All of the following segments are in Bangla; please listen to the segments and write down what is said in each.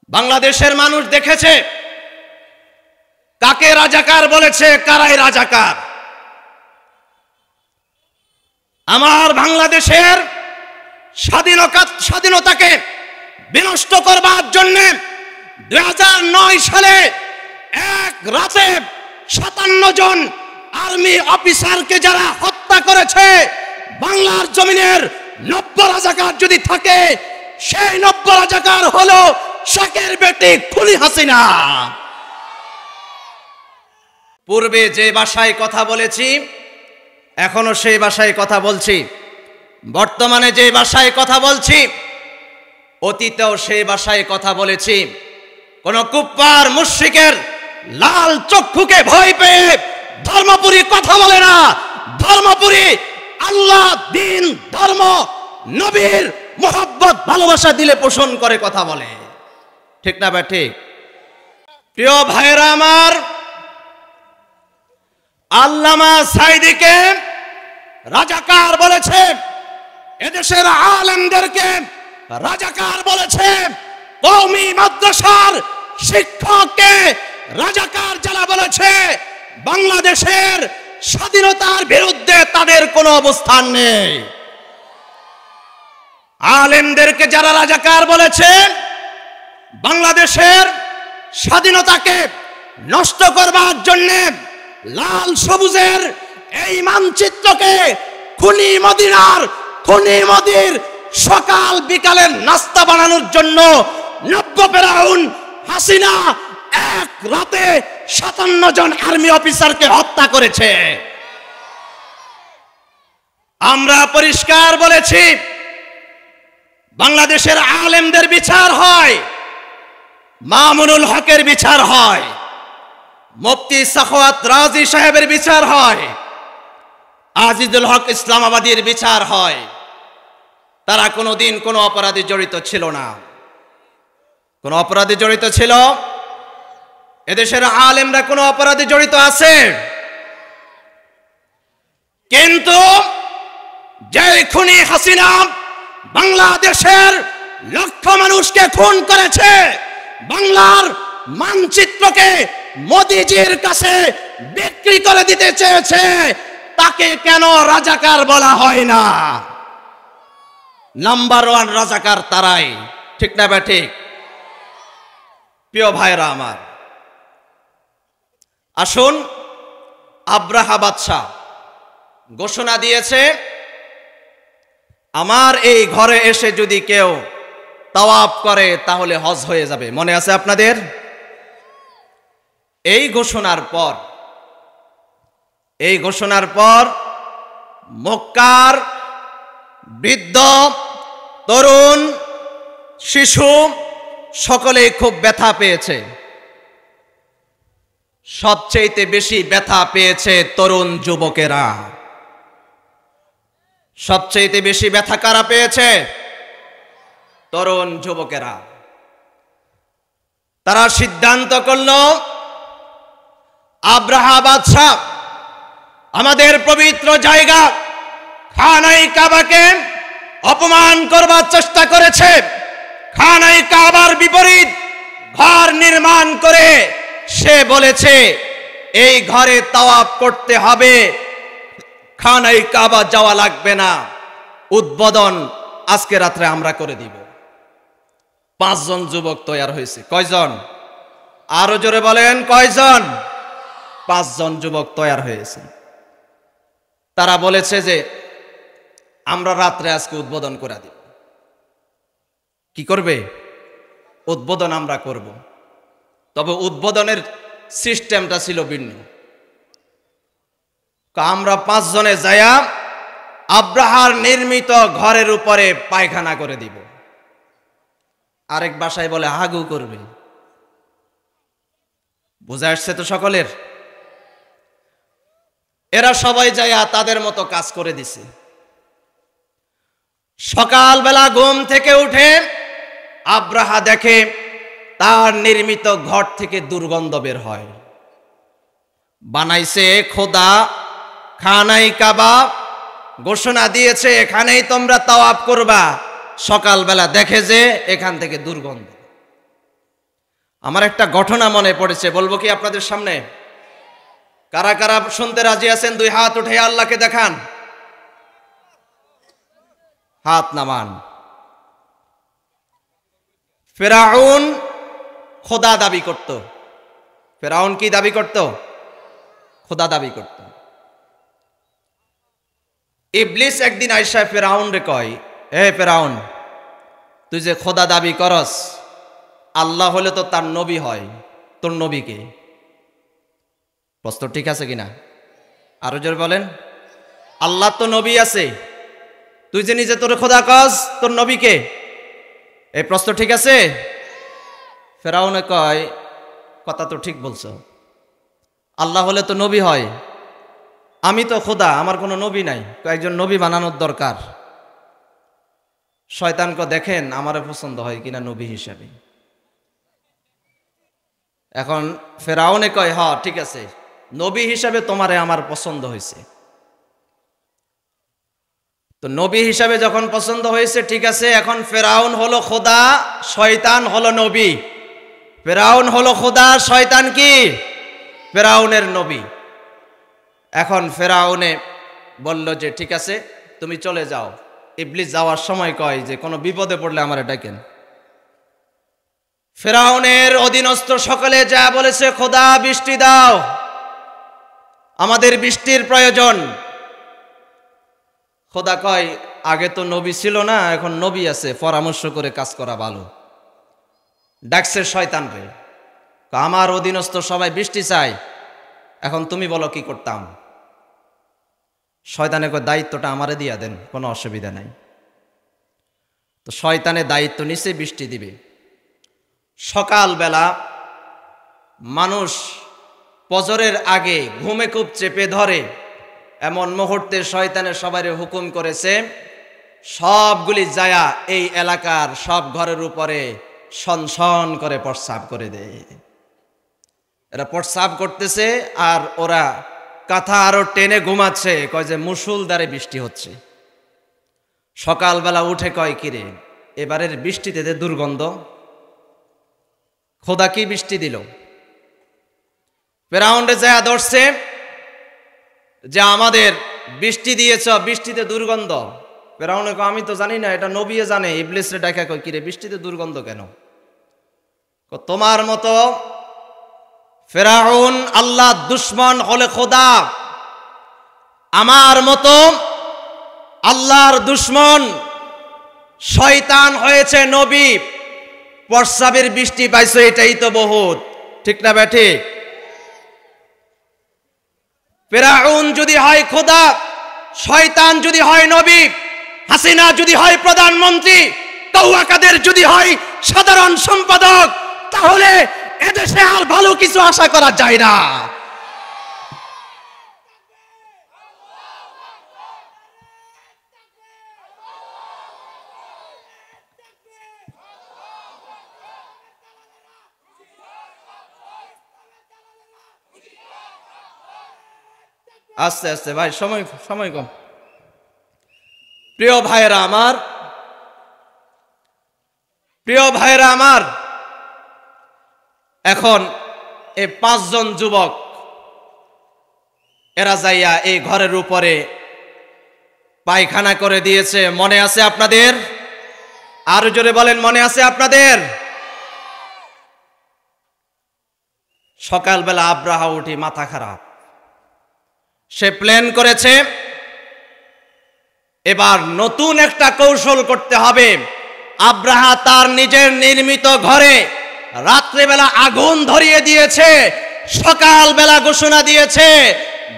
বাংলাদেশের মানুষ দেখেছে কাকে রাজাকার বলেছে, কারাই রাজাকার। আমার বাংলাদেশের স্বাধীনতাকে বিনষ্ট করবার জন্য 2009 সালে এক রাতে 57 জন আর্মি অফিসারকে যারা হত্যা করেছে, বাংলার জমিনের 90 রাজাকার যদি থাকে, সেই 90 রাজাকার হলো শেখের বেটি খুনি হাসিনা। পূর্বে যে ভাষায় কথা বলেছি এখনো সেই ভাষায় কথা বলছি, বর্তমানে যে ভাষায় কথা বলছি অতীতেও সেই ভাষায় কথা বলেছি। কোন কুপ্পার মুশরিকের লাল চক্ষুকে ভয় পেয়ে ধর্মপুরী কথা বলে না। ধর্মপুরী আল্লাহ, দিন, ধর্ম, নবীর মোহাব্বত, ভালোবাসা দিলে পোষণ করে কথা বলে, ঠিক না বা ঠিক? প্রিয় ভাইরা আমার, আল্লামা সাঈদীকে রাজাকার বলেছে, এদেশের আলেমদেরকে রাজাকার বলেছে, কওমি মাদ্রাসার শিক্ষককে রাজাকার যারা বলেছে, বাংলাদেশের স্বাধীনতার বিরুদ্ধে তাদের কোনো অবস্থান নেই। আলেমদেরকে যারা রাজাকার বলেছে, বাংলাদেশের স্বাধীনতাকে নষ্ট করবার জন্য লাল সবুজের এই মানচিত্রকে খুনি মদির সকাল বিকালের নাস্তা বানানোর জন্য নব্য ফেরাউন হাসিনা এক রাতে 57 জন আর্মি অফিসারকে হত্যা করেছে। আমরা পরিষ্কার বলেছি, বাংলাদেশের আলেমদের বিচার হয়, মামুনুল হকের বিচার হয়, মুফতি সাখাওয়াত রাজি সাহেবের বিচার হয়, আজিজুল হক ইসলামাবাদীর বিচার হয়। তারা কোনোদিন কোনো অপরাধে জড়িত ছিল না। কোন অপরাধে জড়িত ছিল? এদেশের আলেমরা কোন অপরাধে জড়িত আছে? কিন্তু যে খুনি হাসিনা বাংলাদেশের লক্ষ মানুষকে খুন করেছে, বাংলার মানচিত্রকে মোদিজির কাছে বিক্রি করে দিতে চেয়েছে, তাকে কেন রাজাকার বলা হয় না? নাম্বার 1 রাজাকার তারাই, ঠিক না বা ঠিক? প্রিয় ভাইরা আমার, আসুন, আব্রাহা বাদশা ঘোষণা দিয়েছে, আমার এই ঘরে এসে যদি কেউ তাওয়াফ করে তাহলে হজ হয়ে যাবে। মনে আছে আপনাদের? এই ঘোষণার পর মক্কার বৃদ্ধ, তরুণ, শিশু সকলেই খুব ব্যথা পেয়েছে। সবচেয়ে বেশি ব্যথা পেয়েছে তরুণ যুবকেরা। সবচেয়ে বেশি ব্যথা কারা পেয়েছে? তরুণ যুবকেরা। তারা সিদ্ধান্ত করল, আব্রাহা বাদশা আমাদের পবিত্র জায়গা খানায়ে কাবাকে অপমান করবার চেষ্টা করেছে। খানায়ে কাবার বিপরীত ঘর নির্মাণ করে সে বলেছে এই ঘরে তাওয়াফ করতে হবে, খানায়ে কাবা যাওয়া লাগবে না, উদ্বোধন আজকে রাত্রে আমরা করে দিব। 5 জন যুবক তৈরি হয়েছে। কয়জন? আরো জোরে বলেন, কয়জন? 5 জন যুবক তৈরি হয়েছে। তারা বলেছে যে আমরা রাত্রে আজকে উদ্বোধন করে দিব। কি করবে? উদ্বোধন আমরা করব। তবে উদ্বোধনের সিস্টেমটা ছিল ভিন্ন। আমরা 5 জনে যায়া আব্রাহার নির্মিত ঘরের উপরে পায়খানা করে দিব। আরেক ভাষায় বলে হাগু করবে। বুঝা আসছে তো সকলের? এরা সবাই যায়া তাদের মতো কাজ করে দিছে। সকালবেলা ঘুম থেকে উঠে আব্রাহা দেখে তার নির্মিত ঘর থেকে দুর্গন্ধ বের হয়। বানাইছে খোদা খানায়ে কাবা, ঘোষণা দিয়েছে এখানেই তোমরা তাওয়াফ করবা। সকালবেলা দেখে যে এখান থেকে দুর্গন্ধ। আমার একটা ঘটনা মনে পড়েছে, বলবো কি আপনাদের সামনে? কারা কারা শুনতে রাজি আছেন? দুই হাত উঠে আল্লাহকে দেখান, হাত নামান। ফেরাউন খোদা দাবি করত। ফেরাউন কি দাবি করত? খোদা দাবি করত। ইবলিস একদিন আইসা ফেরাউন রে কয়, হে ফেরাউন, তুই যে খোদা দাবি করস, আল্লাহ হলে তো তার নবী হয়, তোর নবীকে? প্রশ্ন ঠিক আছে কিনা? আরো জোরে বলেন। আল্লাহ তো নবী আছে, তুই যে নিজে তোর খোদা কস, তোর নবীকে? এই প্রশ্ন ঠিক আছে? ফেরাউনে কয়, কথা তো ঠিক বলছো, আল্লাহ হলে তো নবী হয়, আমি তো খোদা, আমার কোনো নবী নাই, একজন নবী বানানোর দরকার। শয়তানকে দেখেন আমারে পছন্দ হয় কিনা নবী হিসাবে। এখন ফেরাউনে কয়, হ ঠিক আছে, নবী হিসাবে তোমারে আমার পছন্দ হয়েছে। তো নবী হিসাবে যখন পছন্দ হয়েছে, ঠিক আছে, এখন ফেরাউন হলো খোদা, শয়তান হলো নবী। ফেরাউন হলো খোদা, শয়তান কি? ফেরাউনের নবী। এখন ফেরাউনে বলল যে ঠিক আছে, তুমি চলে যাও। ইবলিস যাওয়ার সময় কয় যে কোনো বিপদে পড়লে আমারে ডাকেন। ফেরাউনের অধীনস্থ সকলে যা বলেছে, খোদা বৃষ্টি দাও, আমাদের বৃষ্টির প্রয়োজন। খোদা কয়, আগে তো নবী ছিল না, এখন নবী আছে, পরামর্শ করে কাজ করা ভালো। ডাকছে শয়তান রে, আমার অধীনস্থ সবাই বৃষ্টি চায়, এখন তুমি বলো কি করতাম? শয়তানে কয়, দায়িত্বটা আমারে দিয়া দেন, কোনো অসুবিধা নাই। তো শয়তানে দায়িত্ব নিচে বৃষ্টি দিবে। সকালবেলা মানুষ ফজরের আগে ঘুমে খুব চেপে ধরে, এমন মুহূর্তে শয়তানের সবাইরে হুকুম করেছে সবগুলি যায়া এই এলাকার সব ঘরের উপরে সনসন করে প্রস্রাব করে দেয়। এরা প্রস্রাব করতেছে আর ওরা কাঁথা আরো টেনে ঘুমাচ্ছে, কয় যে মুষলধারে বৃষ্টি হচ্ছে। সকালবেলা উঠে কয়, কিরে এবারের বৃষ্টিতে দুর্গন্ধ, খোদা কি বৃষ্টি দিল? ফেরাউনে যায় ধরছে যে আমাদের বৃষ্টি দিয়েছ, বৃষ্টিতে দুর্গন্ধ। ফেরাউনে কয়, আমি তো জানি না, এটা নবীয়ে জানে। ইবলিস রে ডাকা কয়, কিরে বৃষ্টিতে দুর্গন্ধ কেন? তোমার মতো ফেরাউন আল্লাহ দুশ্মন হলে খোদা, আমার মতো আল্লাহর দুশ্মন শয়তান হয়েছে নবী। প্রস্রাবের বৃষ্টি পাইছো, এটাই তো বহুত, ঠিক না বেঠি? ফেরাউন যদি হয় খোদা, শয়তান যদি হয় নবী, হাসিনা যদি হয় প্রধানমন্ত্রী, কাউয়া কাদের যদি হয় সাধারণ সম্পাদক, তাহলে এদেশে আর ভালো কিছু আশা করা যায় না। আস্তে আস্তে ভাই, সময় কম। প্রিয় ভাইরা আমার, এখন এই 5 জন যুবক এরা যাইয়া এই ঘরের উপরে পায়খানা করে দিয়েছে। মনে আছে আপনাদের? আরো জোরে বলেন, মনে আছে আপনাদের? সকালবেলা আব্রাহা উঠি মাথা খারাপ, সে প্ল্যান করেছে এবার নতুন একটা কৌশল করতে হবে। আব্রাহা তার নিজের নির্মিত ঘরে রাত্রিবেলা আগুন ধরিয়ে দিয়েছে, সকালবেলা ঘোষণা দিয়েছে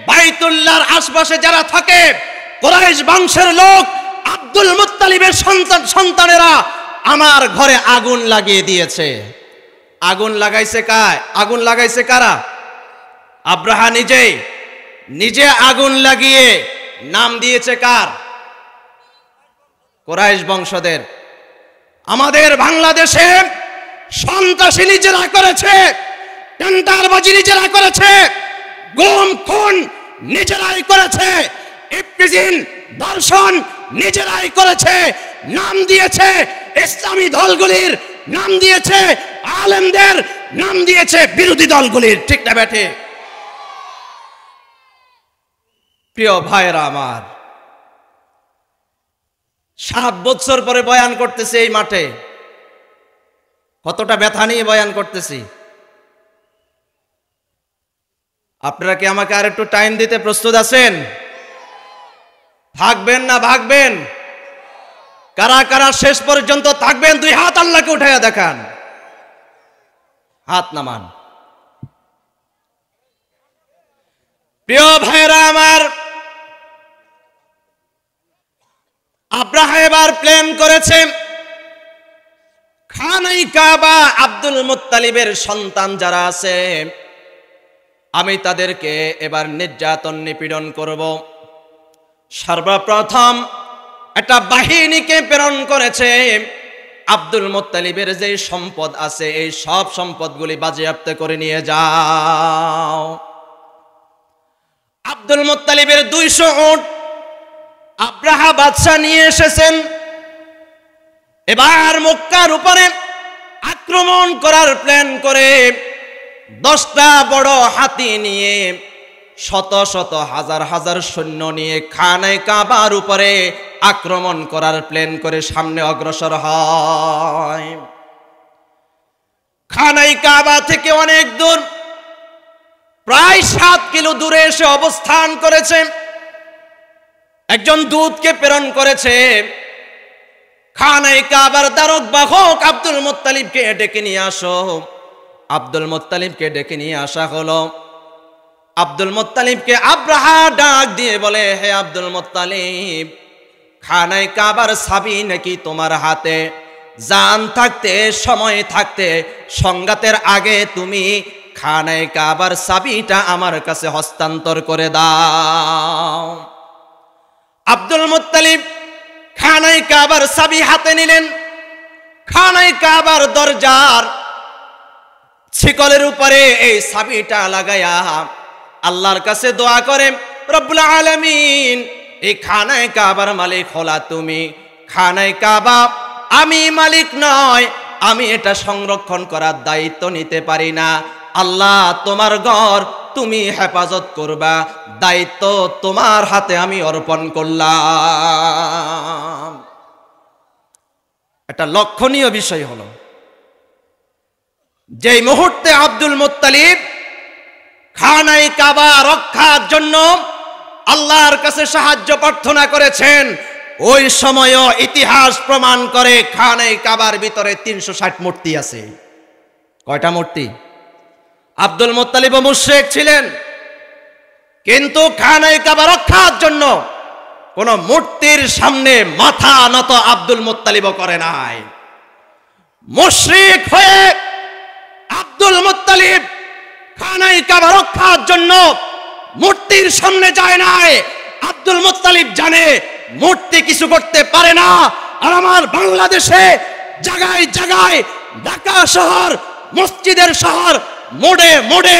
বাইতুল্লাহর আশপাশে যারা থাকে কুরাইশ বংশের লোক, আব্দুল মুত্তালিবের সন্তানেরা আমার ঘরে আগুন লাগিয়ে দিয়েছে। আগুন লাগাইছে কারা? আব্রাহা নিজে আগুন লাগিয়ে নাম দিয়েছে কার? কুরাইশ বংশদের। আমাদের বাংলাদেশে সন্ত্রাসী নিজেরা করেছে, টেন্ডারবাজি নিজেরা করেছে, গুম খুন নিজেরাই করেছে, ইফতিজিন ধর্ষণ নিজেরাই করেছে। নাম দিয়েছে ইসলামী দলগুলির, নাম দিয়েছে আলেমদের নাম দিয়েছে বিরোধী দলগুলির, ঠিক না বেঠে? প্রিয় ভাইরা আমার, 7 বছর পরে বয়ান করতেছি এই মাঠে। কতটা ব্যথা নিয়ে বয়ান করতেছি। আপনারা কি আমাকে আর একটু টাইম দিতে প্রস্তুত আছেন? থাকবেন না ভাগবেন? কারা কারা শেষ পর্যন্ত থাকবেন 2 হাত আল্লাহকে উঠাইয়া দেখান। হাত নামান। প্রিয় ভাইরা আমার, আব্রাহা এবার প্ল্যান করেছে খানাই কাবা, আব্দুল মুত্তালিবের সন্তান যারা আছে আমি তাদেরকে এবার নির্যাতন নিপীড়ন করব। সর্বপ্রথম একটা বাহিনীকে প্রেরণ করেছে। আব্দুল মুত্তালিবের যে সম্পদ আছে এই সব সম্পদগুলি বাজেয়াপ্ত করে নিয়ে যাও। আব্দুল মুত্তালিবের 200 উট আব্রাহা বাদশা নিয়ে এসেছেন। এবার মক্কার উপরে আক্রমণ করার প্ল্যান করে 10টা বড় হাতি নিয়ে শত শত হাজার হাজার সৈন্য নিয়ে খানায় কাবার উপরে আক্রমণ করার প্ল্যান করে সামনে অগ্রসর হয়। খানায় কাবা থেকে অনেক দূর, প্রায় 7 কিলো দূরে এসে অবস্থান করেছে। একজন দূতকে প্রেরণ করেছে খানায় কাবার দ্বারক বাহক আব্দুল মুত্তালিবকে ডেকে নিয়ে আসো। আব্দুল মুত্তালিবকে ডেকে নিয়ে আসা হলো। আব্দুল মুত্তালিবকে আব্রাহা ডাক দিয়ে বলে, হে আব্দুল মুত্তালিব, খানায় কাবার চাবি নাকি তোমার হাতে? জান থাকতে, সময় থাকতে, সংঘাতের আগে তুমি খানায় কাবার চাবিটা আমার কাছে হস্তান্তর করে দাও। আব্দুল মুত্তালিব খানায় কাবার চাবি হাতে নিলেন। খানায় কাবার দরজার শিকলের উপরে এই চাবিটা লাগায়া আল্লাহর কাছে দোয়া করে, রব্বুল আলামিন, এই খানায় কাবার মালিক হলা তুমি। খানায় কাবা আমি মালিক নয়, আমি এটা সংরক্ষণ করার দায়িত্ব নিতে পারি না। আল্লাহ, তোমার ঘর তুমি হেফাজত করবা, দায়িত্ব তোমার হাতে আমি অর্পণ করলাম। একটা লক্ষণীয় বিষয় হলো, যেই মুহূর্তে আব্দুল মুত্তালিব খানায় কাবা রক্ষার জন্য আল্লাহর কাছে সাহায্য প্রার্থনা করেছেন, ওই সময়ও ইতিহাস প্রমাণ করে খানায় কাবার ভিতরে 360 মূর্তি আছে। কয়টা মূর্তি? আব্দুল মুত্তালিব মুশরিক ছিলেন, কিন্তু খানায় কাবা রক্ষার জন্য কোন মূর্তির সামনে মাথা নত আব্দুল মুত্তালিব করে নাই। মুশরিক হয়ে আব্দুল মুত্তালিব খানায় কাবা রক্ষার জন্য মূর্তির সামনে যায় নাই। আব্দুল মুত্তালিব জানে মূর্তি কিছু করতে পারে না। আর আমার বাংলাদেশে জায়গায় জায়গায়, ঢাকা শহর, মসজিদের শহর, মোড়ে মোড়ে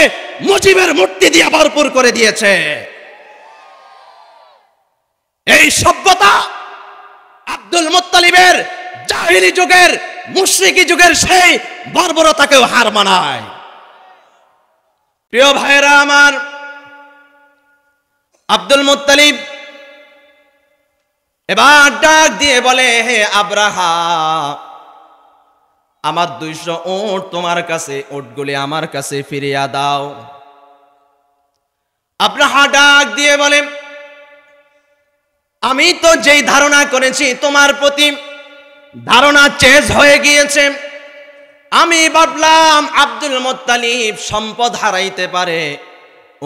মুজিবের মূর্তি দিয়ে ভরপুর করে দিয়েছে। এই সভ্যতা আব্দুল মুত্তালিবের জাহিলি যুগের, মুশরিকি যুগের সেই বর্বরতাকেও হার মানায়। প্রিয় ভাইরা আমার, আব্দুল মুত্তালিব এবার ডাক দিয়ে বলে, হে আব্রাহা, আমার 200 উট তোমার কাছে, উটগুলি আমার কাছে ফিরিয়ে দাও। আব্রাহা ডাক দিয়ে বলে, আমি তো যেই ধারণা করেছি তোমার প্রতি ধারণা চেঞ্জ হয়ে গিয়েছে। আমি ভাবলাম আব্দুল মুত্তালিব সম্পদ হারাইতে পারে,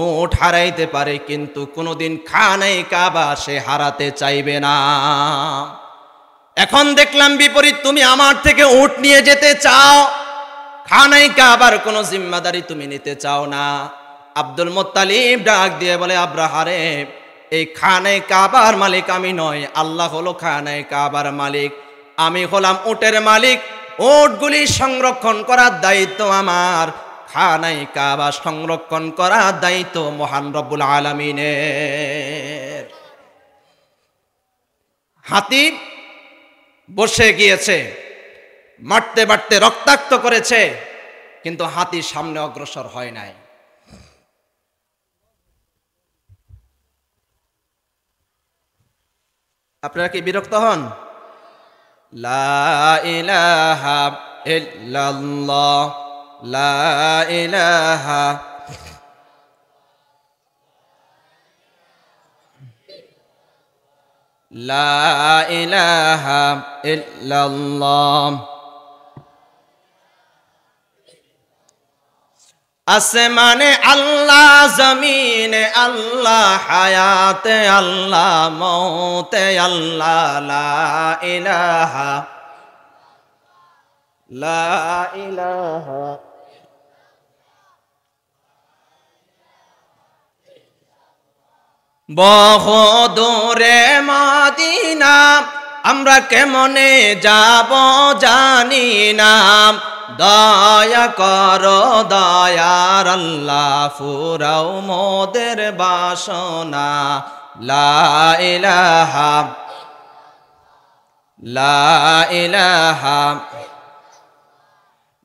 উট হারাইতে পারে, কিন্তু কোনোদিন খানায় কাবা সে হারাতে চাইবে না। এখন দেখলাম বিপরীত, তুমি আমার থেকে উট নিয়ে যেতে চাও, খানায় কাবার কোনো জিম্মাদারি তুমি নিতে চাও না। আব্দুল মুত্তালিব ডাক দিয়ে বলে, আব্রাহারে, এই খানায় কাবার মালিক আমি নয়, আল্লাহ হলো খানায় কাবার মালিক, আমি হলাম উটের মালিক। উটগুলি সংরক্ষণ করার দায়িত্ব আমার, খানায় কাবা সংরক্ষণ করার দায়িত্ব মহান রব্বুল আলামিনের। হাতি বসে গিয়েছে, মারতে মারতে রক্তাক্ত করেছে, কিন্তু হাতির সামনে অগ্রসর হয় নাই। আপনারা কি বিরক্ত হন? লা ইলাহা ইল্লাল্লাহ, লা ইলাহা লা ইলাহা ইল্লাল্লাহ। আসমানে আল্লাহ, জমিনে আল্লাহ, হায়াতে আল্লাহ, মৌতে আল্লাহ, লা ইলাহা লা ইলাহা। বহু দূরে মদিনা, আমরা কেমনে যাব জানি না। দয়া করো দয়ার আল্লাহ, ফুরাও মোদের বাসনা। লা ইলাহা লা ইলাহা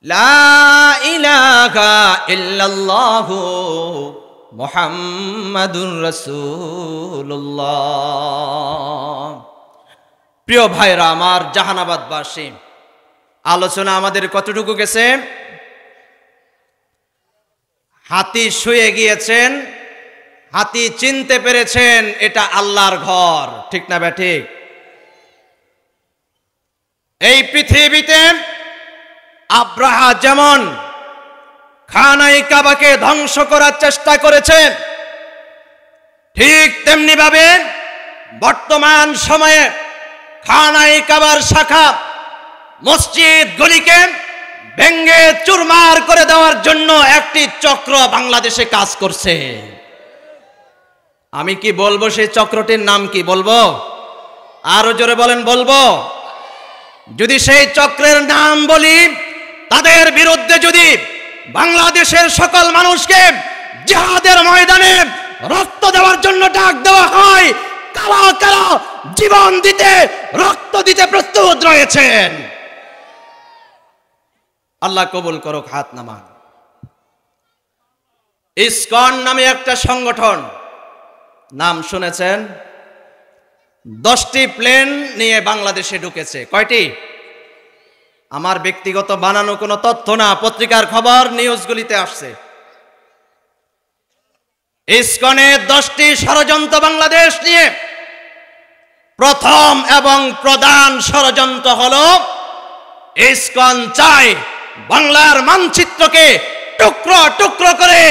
লা ইলাহা ইল্লাল্লাহু মুহাম্মাদুর রাসূলুল্লাহ। প্রিয় ভাইরা আমার, জাহানাবাদবাসী, আলোচনা আমাদের কতটুকু গেছে? হাতি শুয়ে গিয়েছেন, হাতি চিনতে পেরেছেন এটা আল্লাহর ঘর, ঠিক না ঠিক? এই পৃথিবীতে আব্রাহা যেমন খানাই কাবাকে ধ্বংস করার চেষ্টা করেছে, ঠিক তেমনি ভাবে বর্তমান সময়ে খানাই কাবার শাখা মসজিদ গলিকে ভেঙ্গে চুরমার করে দেওয়ার জন্য একটি চক্র বাংলাদেশে কাজ করছে। আমি কি বলবো সেই চক্রটির নাম কি বলবো? আরো জোরে বলেন, বলবো? যদি সেই চক্রের নাম বলি, তাদের বিরুদ্ধে যদি বাংলাদেশের সকল মানুষকে জিহাদের ময়দানে রক্ত দেওয়ার জন্য ডাক দেওয়া হয়, কারা কারা জীবন দিতে, রক্ত দিতে প্রস্তুত রয়েছেন? আল্লাহ কবুল করুক, হাত নামান। ইসকন নামে একটা সংগঠন, নাম শুনেছেন? 10টি প্লেন নিয়ে বাংলাদেশে ঢুকেছে। কয়টি? আমার ব্যক্তিগত বানানো কোনো তথ্য না, পত্রিকার খবর, নিউজগুলিতে আসছে। ইসকনের 10টি ষড়যন্ত্র বাংলাদেশ নিয়ে। প্রথম এবং প্রধান ষড়যন্ত্র হলো ইসকন চায় বাংলার মানচিত্রকে টুকরো টুকরো করে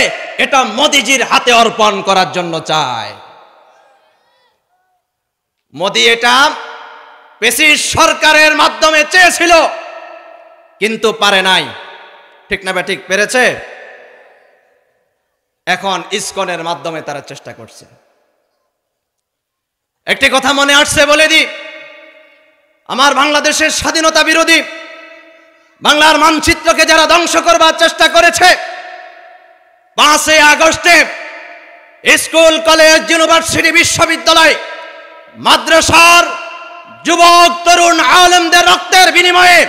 এটা মোদিজির হাতে অর্পণ করার জন্য চায়। মোদি এটা পেশিস সরকারের মাধ্যমে চেয়েছিল, কিন্তু পারে নাই, ঠিক না ঠিক? পেরেছে? এখন ইসকনের মাধ্যমে তারা চেষ্টা করছে। একটি কথা মনে আসছে, বলে দি, আমার বাংলাদেশের স্বাধীনতা বিরোধী, বাংলার মানচিত্রকে যারা ধ্বংস করবার চেষ্টা করেছে, 5 আগস্টে স্কুল, কলেজ, ইউনিভার্সিটি, বিশ্ববিদ্যালয়, মাদ্রাসার যুবক তরুণ আলেমদের রক্তের বিনিময়ে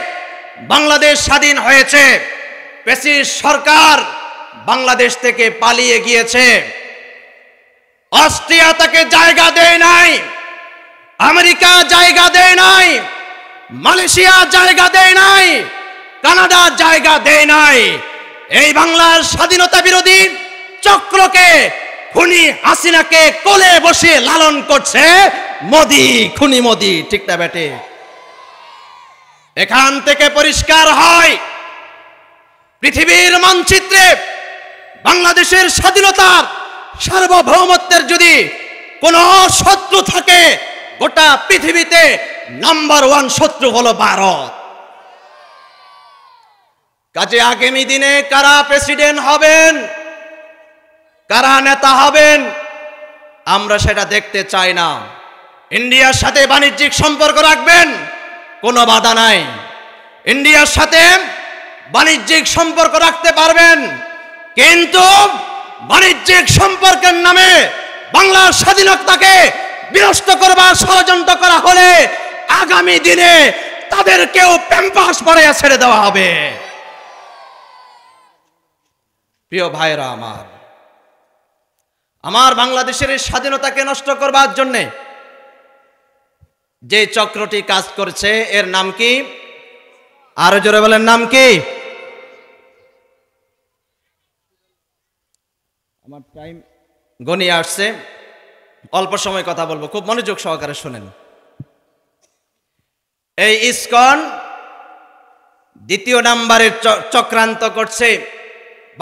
বাংলাদেশ স্বাধীন হয়েছে। পেশিস সরকার বাংলাদেশ থেকে পালিয়ে গিয়েছে। অস্ট্রিয়া তাকে জায়গা দেয় নাই, আমেরিকা জায়গা দেয় নাই, মালয়েশিয়া জায়গা দেয় নাই, কানাডা জায়গা দেয় নাই। এই বাংলার স্বাধীনতা বিরোধী চক্রকে, খুনি হাসিনাকে কোলে বসে লালন করছে মোদি, খুনি মোদি, ঠিক না বেটে? এখান থেকে পরিষ্কার হয়, পৃথিবীর মানচিত্রে বাংলাদেশের স্বাধীনতার সার্বভৌমত্বের যদি কোনো শত্রু থাকে, গোটা পৃথিবীতে নাম্বার 1 শত্রু হলো ভারত। কাজে আগামী দিনে কারা প্রেসিডেন্ট হবেন, কারা নেতা হবেন, আমরা সেটা দেখতে চাই না। ইন্ডিয়ার সাথে বাণিজ্যিক সম্পর্ক রাখবেন, কোনো বাধা নাই। ইন্ডিয়ার সাথে বাণিজ্যিক সম্পর্ক রাখতে পারবেন, কিন্তু বাণিজ্যিক সম্পর্কের নামে বাংলার স্বাধীনতাকে বিনষ্ট করবার ষড়যন্ত্র করা হলে আগামী দিনে তাদেরকেও প্যাম্পাস পরে ছেড়ে দেওয়া হবে। প্রিয় ভাইরা আমার বাংলাদেশের স্বাধীনতাকে নষ্ট করবার জন্য যে চক্রটি কাজ করছে এর নাম কি? আরো জোরে বলেন, নাম কি? আমার টাইম গনিয়ে আসছে, অল্প সময় কথা বলবো, খুব মনোযোগ সহকারে শুনেন। এই ইসকন দ্বিতীয় নাম্বারের চক্রান্ত করছে,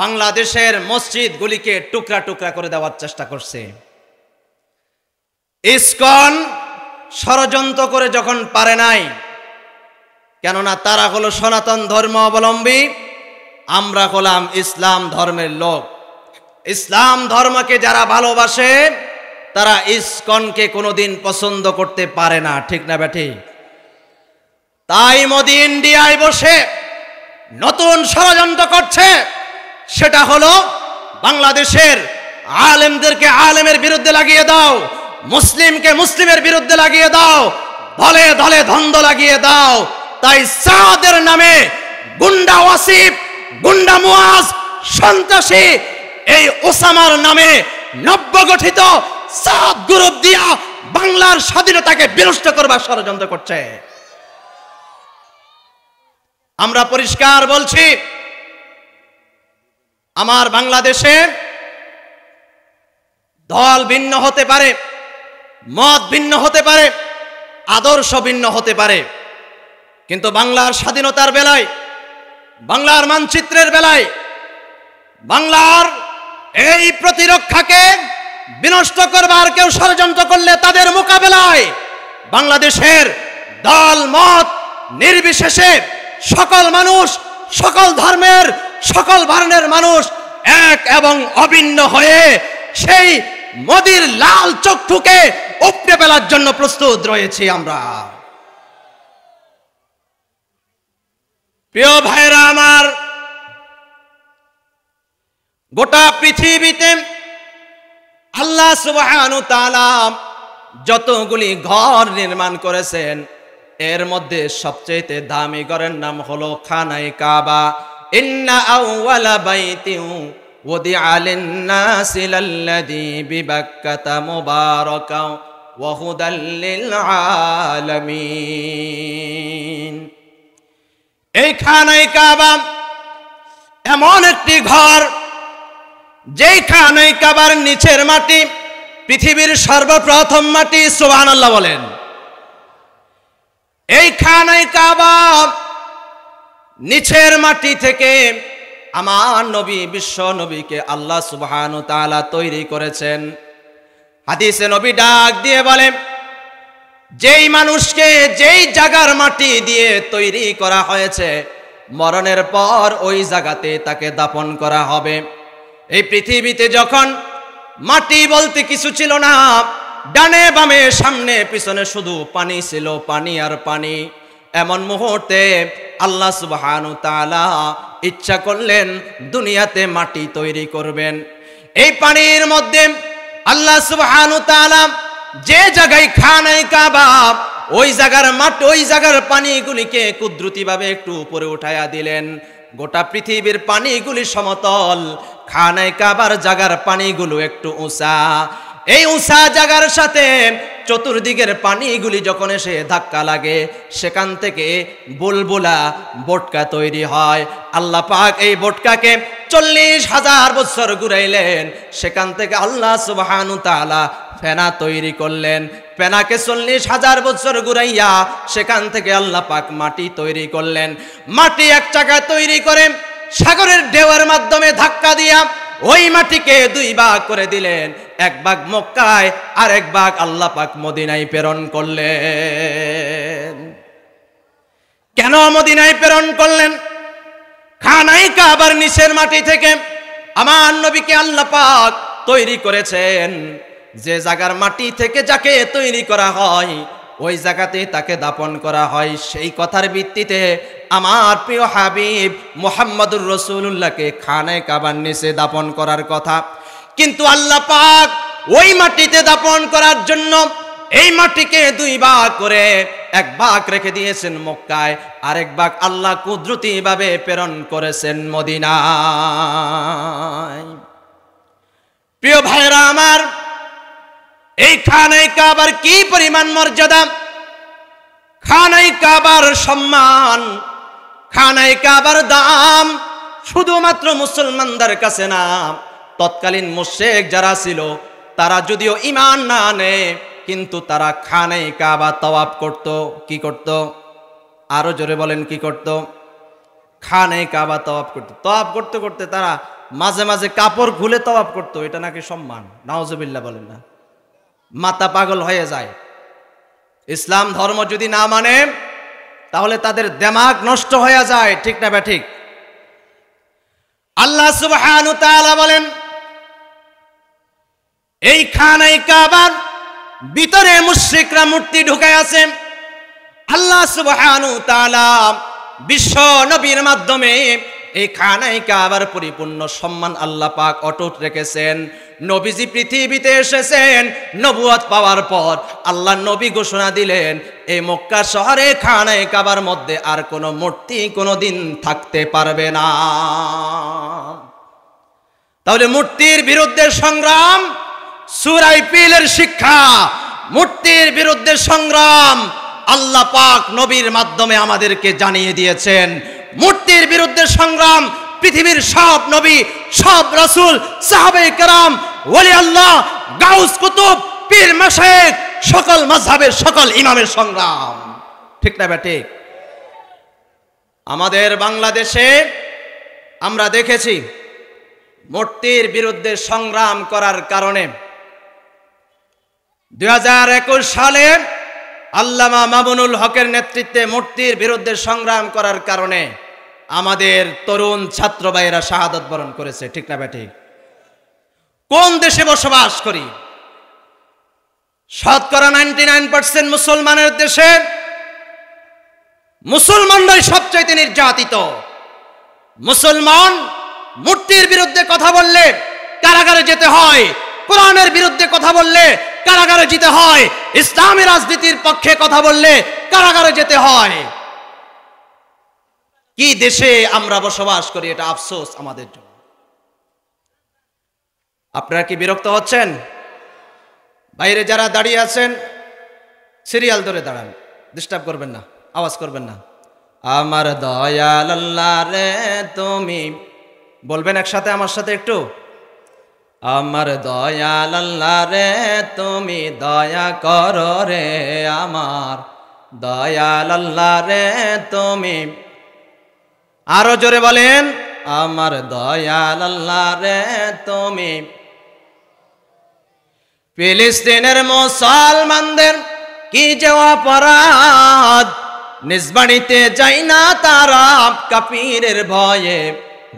বাংলাদেশের মসজিদগুলিকে টুকরা টুকরা করে দেওয়ার চেষ্টা করছে। ইসকন ষড়যন্ত্র করে যখন পারে নাই, কেননা তারা হলো সনাতন ধর্ম অবলম্বী, আমরা হলাম ইসলাম ধর্মের লোক। ইসলাম ধর্মকে যারা ভালোবাসে তারা ইসকনকে কোনোদিন পছন্দ করতে পারে না, ঠিক না বেঠি? তাই মোদি ইন্ডিয়ায় বসে নতুন ষড়যন্ত্র করছে, সেটা হলো বাংলাদেশের আলেমদেরকে আলেমের বিরুদ্ধে লাগিয়ে দাও, মুসলিমকে মুসলিমের বিরুদ্ধে লাগিয়ে দাও, দলে দলে দ্বন্দ্ব লাগিয়ে দাও। তাই সাদের নামে গুন্ডা ওয়াসিফ, গুন্ডা মুয়াজ, সন্ত্রাসী এই ওসামার নামে নবগঠিত সাদ গ্রুপ দিয়া বাংলার স্বাধীনতাকে বিনষ্ট করবার ষড়যন্ত্র করছে। আমরা পরিষ্কার বলছি, আমার বাংলাদেশে দল ভিন্ন হতে পারে, মত ভিন্ন হতে পারে, আদর্শ ভিন্ন হতে পারে, কিন্তু বাংলার স্বাধীনতার বেলায়, বাংলার মানচিত্রের বেলায়, বাংলার এই প্রতিরক্ষাকে বিনষ্ট করবার কেউ ষড়যন্ত্র করলে তাদের মোকাবেলায় বাংলাদেশের দল মত নির্বিশেষে সকল মানুষ, সকল ধর্মের, সকল বর্ণের মানুষ এক এবং অভিন্ন হয়ে সেই মোদির লাল চক্ষুকে উপড়ে ফেলার জন্য প্রস্তুত রয়েছি আমরা। প্রিয় ভাইরা আমার, গোটা পৃথিবীতে আল্লাহ সুবহানাহু ওয়া তাআলা যতগুলি ঘর নির্মাণ করেছেন, এর মধ্যে সবচেয়ে দামি ঘরের নাম হলো খানায়ে কাবা। ইন্না আউওয়ালা বাইতিন ওয়াদিআ লিন-নাসি লাল্লাযী বিবাক্কাতা মুবারাকাও ওয়া হুদাল লিল আলামিন। এই খানায়ে কাবা এমন একটি ঘর, যেই খানায়ে কাবার নিচের মাটি পৃথিবীর সর্বপ্রথম মাটি, সুবহানাল্লাহ বলেন। এই খানায়ে কাবা নিচের মাটি থেকে আমার নবী, বিশ্ব নবীকে আল্লাহ সুবহানাহু ওয়া তাআলা তৈরি করেছেন। হাদিসে নবী ডাক দিয়ে বলেন, যেই মানুষকে যেই জায়গার মাটি দিয়ে তৈরি করা হয়েছে, মরণের পর ওই জায়গাতে তাকে দাফন করা হবে। এই পৃথিবীতে যখন মাটি বলতে কিছু ছিল না, ডানে বামে সামনে পিছনে শুধু পানি ছিল, পানি আর পানি, এমন মুহূর্তে আল্লাহ সুবহানাহু ওয়া তাআলা ইচ্ছা করলেন দুনিয়াতে মাটি তৈরি করবেন। এই পানির মধ্যে আল্লাহ সুবহানাহু ওয়া তাআলা যে জায়গায় খানায়ে কাবা, ওই জায়গার মাটি, ওই জায়গার পানিগুলিকে কুদরতিভাবে একটু উপরে উঠায়া দিলেন। গোটা পৃথিবীর পানিগুলি সমতল, খানায়ে কাবার জায়গার পানিগুলো একটু উঁচা। এই উঁচা জায়গার সাথে চতুর্দিকের পানিগুলি যখন এসে ধাক্কা লাগে, সেখান থেকে বুলবুলা বটকা তৈরি হয়। আল্লাহ পাক এই বটকাকে 40,000 বছর ঘুরাইলেন, সেখান থেকে আল্লাহ সুবহানাহু ওয়া তাআলা ফেনা তৈরি করলেন। ফেনাকে 40,000 বছর ঘুরাইয়া সেখান থেকে আল্লাহ পাক মাটি তৈরি করলেন। মাটি এক জায়গায় তৈরি করে সাগরের ঢেউয়ের মাধ্যমে ধাক্কা দিয়া ওই মাটিকে 2 ভাগ করে দিলেন। এক ভাগ মক্কায় আর এক ভাগ আল্লাহ পাক মদিনায় প্রেরণ করলেন। কেন মদিনায় প্রেরণ করলেন? খানায়ে কাবার নিচের মাটি থেকে আমার নবীকে আল্লাহ পাক তৈরি করেছেন। যে জায়গার মাটি থেকে যাকে তৈরি করা হয়, ওই জায়গাতে তাকে দাফন করা হয়। সেই কথার ভিত্তিতে আমার প্রিয় হাবিব মুহাম্মদুর রাসূলুল্লাহকে খানায়ে কাবার নিচে দাফন করার কথা, কিন্তু আল্লাহ পাক ওই মাটিতে দাফন করার জন্য এই মাটিকে দুই ভাগ করে এক ভাগ রেখে দিয়েছেন মক্কায়, আরেক ভাগ আল্লাহ কুদরতি ভাবে প্রেরণ করেছেন মদিনায়। প্রিয় ভাইরা আমার, এই খানায়ে কাবার কি পরিমাণ মর্যাদা, খানায়ে কাবার সম্মান, খানায়ে কাবার দাম শুধুমাত্র মুসলমানদের কাছে না, তৎকালীন মুশরিক যারা ছিল তারা যদিও ঈমান না আনে কিন্তু তারা খানায়ে কাবা তওয়াফ করত। কি করত? আরো জোরে বলেন, কি করত? খানায়ে কাবা তওয়াফ করত। তওয়াফ করতে করতে তারা মাঝে মাঝে কাপড় খুলে তওয়াফ করত। এটা নাকি সম্মান? নাউজুবিল্লাহ বলেন না, মাথা পাগল হয়ে যায়। ইসলাম ধর্ম যদি না মানে তাহলে তাদের দিমাগ নষ্ট হয়ে যায়, ঠিক না ঠিক? আল্লাহ সুবহানাহু ওয়া তাআলা বলেন, এই খানায়ে কাবার ভিতরে মুশরিকরা মূর্তি ঢুকে আছে। আল্লাহ সুবহানাহু ওয়া তাআলা বিশ্ব নবীর মাধ্যমে এই খানায়ে কাবার পরিপূর্ণ সম্মান আল্লাহ পাক অটুট রেখেছেন। নবীজি পৃথিবীতে এসেছেন, নবুয়ত পাওয়ার পর আল্লাহ নবী ঘোষণা দিলেন এই মক্কা শহরে খানায়ে কাবার মধ্যে আর কোনো মূর্তি কোনোদিন থাকতে পারবে না। তাহলে মূর্তির বিরুদ্ধে সংগ্রাম, সূরা ফিলের শিক্ষা, মূর্তির বিরুদ্ধে সংগ্রাম আল্লাহ পাক নবীর মাধ্যমে আমাদেরকে জানিয়ে দিয়েছেন। মূর্তির বিরুদ্ধে সংগ্রাম পৃথিবীর সব নবী, সব রাসূল, সাহাবায়ে কেরাম, ওলি আল্লাহ, গাউস কুতুব, পীর মাশায়েখ, সকল মাযহাবের সকল ইমামের সংগ্রাম, ঠিক না ঠিক? আমাদের বাংলাদেশে আমরা দেখেছি মূর্তির বিরুদ্ধে সংগ্রাম করার কারণে 2021 সালে আল্লামা মামুনুল হকের নেতৃত্বে মূর্তির বিরুদ্ধে সংগ্রাম করার কারণে আমাদের তরুণ ছাত্র ভাইয়েরা শাহাদাত বরণ করেছে, ঠিক না ঠিক? কোন দেশে বসবাস করি? শতকরা 99% মুসলমানের দেশে মুসলমানরাই সবচাইতে নির্যাতিত। মুসলমান মূর্তির বিরুদ্ধে কথা বললে কারাগারে যেতে হয়, কোরআনের বিরুদ্ধে কথা বললে কারাগারে যেতে হয়, ইসলামী রাজনীতির পক্ষে কথা বললে কারাগারে যেতে হয়। কি দেশে আমরা বসবাস করি, এটা আফসোস আমাদের জন্য। আপনারা কি বিরক্ত হচ্ছেন? বাইরে যারা দাঁড়িয়ে আছেন সিরিয়াল ধরে দাঁড়ান, ডিস্টার্ব করবেন না, আওয়াজ করবেন না। আমার দয়াল আল্লাহ রে তুমি, বলবেন একসাথে আমার সাথে একটু, আমার দয়াল আল্লাহ রে তুমি দয়া করো রে, আমার দয়াল আল্লাহ রে তুমি, আরো জোরে বলেন, আমার দয়াল আল্লাহ রে তুমি। ফিলিস্তিনের মুসলমানদের কি যে অপরাধ, নিজ বাড়িতে যাই না তারা কাফিরের ভয়ে,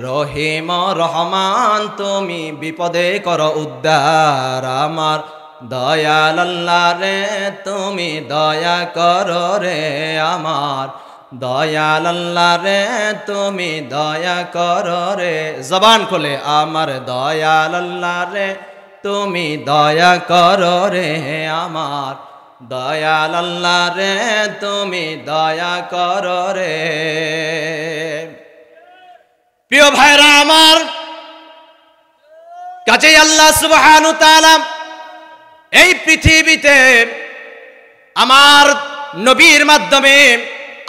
রহিম রহমান তুমি বিপদে করো উদ্ধার, আমার দয়াল আল্লাহ রে তুমি দয়া করো রে, আমার দয়াল আল্লাহ রে তুমি দয়া করো রে। জবান খোলে, আমার দয়াল আল্লাহ রে তুমি দয়া করো রে, আমার দয়াল আল্লাহ রে তুমি দয়া করো রে। প্রিয় ভাইরা আমার, কাজেই আল্লাহ সুবহানাহু ওয়া তাআলা এই পৃথিবীতে আমার নবীর মাধ্যমে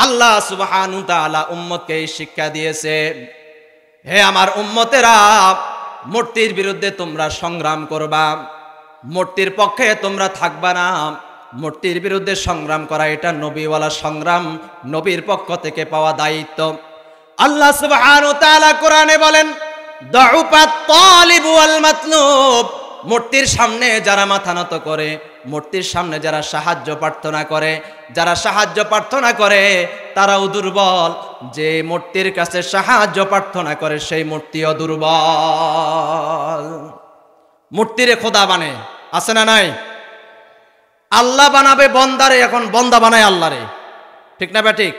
আল্লাহ সুবহানাহু ওয়া তাআলা উম্মতকে শিক্ষা দিয়েছে, হে আমার উম্মতেরা, মূর্তির বিরুদ্ধে তোমরা সংগ্রাম করবা, মূর্তির পক্ষে তোমরা থাকবা না। মূর্তির বিরুদ্ধে সংগ্রাম করা এটা নবীওয়ালা সংগ্রাম, নবীর পক্ষ থেকে পাওয়া দায়িত্ব। আল্লাহ সুবহানাহু ওয়া তাআলা কোরআনে বলেন, দাউফাত তালিব ওয়াল মাতলুব, মূর্তির সামনে যারা মাথা নত করে, মূর্তির সামনে যারা সাহায্য প্রার্থনা করে, যারা সাহায্য প্রার্থনা করে তারাও দুর্বল, যে মূর্তির কাছে সাহায্য প্রার্থনা করে সেই মূর্তিও দুর্বল। মূর্তিরে খোদা বানে, আছে না নাই? আল্লাহ বানাবে বন্দারে, এখন বন্দা বানায় আল্লাহরে, ঠিক না ঠিক?